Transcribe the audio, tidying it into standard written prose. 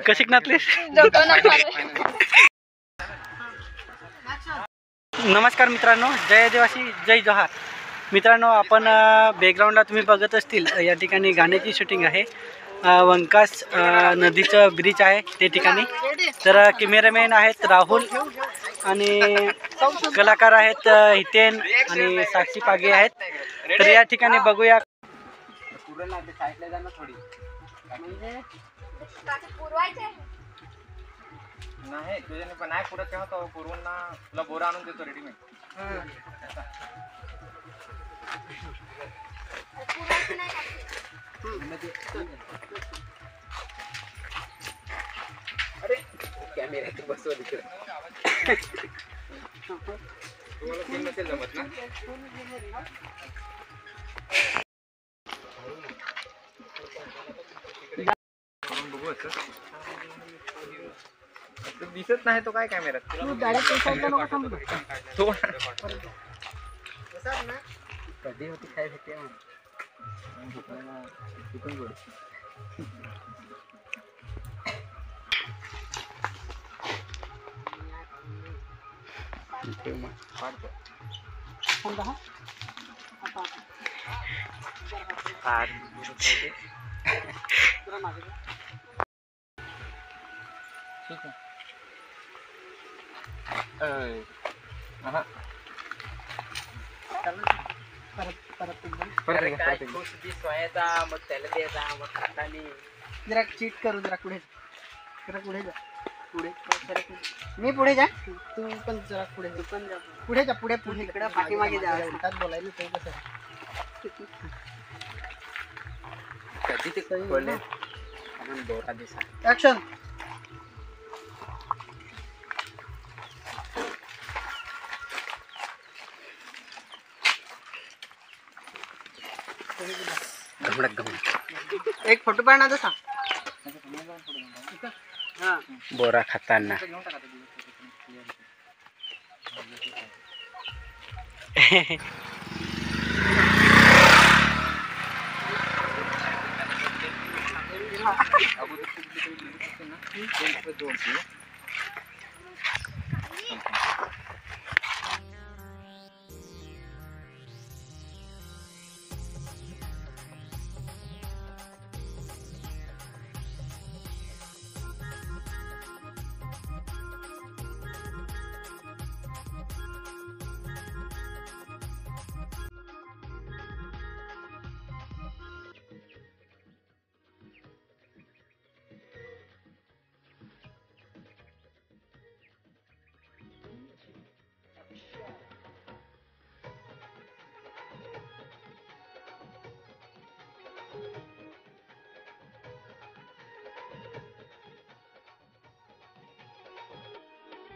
कशी नाचलीस? नमस्कार मित्रांनो, जय आदिवासी जय जोहार. मित्रांनो, आपण बॅकग्राऊंडला तुम्ही बघत असतील या ठिकाणी गाण्याची शूटिंग आहे. वंकास नदीचं ब्रिज आहे ते ठिकाणी. तर कॅमेरामॅन आहेत राहुल आणि कलाकार आहेत हितेन आणि साक्षी पागे आहेत. तर या ठिकाणी बघूया. नाही तुझ्याने पण नाही पुढे तेव्हा तो पूर्वांना तुला बोरा आणून देतो रेडीमेड. अरे कॅमेरा बसव तिकडे. तुम्हाला फिल्म नसेल जमत ना. बघू दिसत नाही तो काय कॅमेरा. कधी होती काय होते ठीक आहे. मग त्याला द्यायचा मग खातानी जरा चीट करू. जरा पुढे जा. पुढे मी पुढे जा. तू पण जरा पुढे. तू पण जा पुढे. जा पुढे इकडे पाठीमागे जा. बोलायला ते कसं कधी ते बोलले दोरा दिसा. ऍक्शन. एक फोटो पाहणार तसा. बोरा खाताना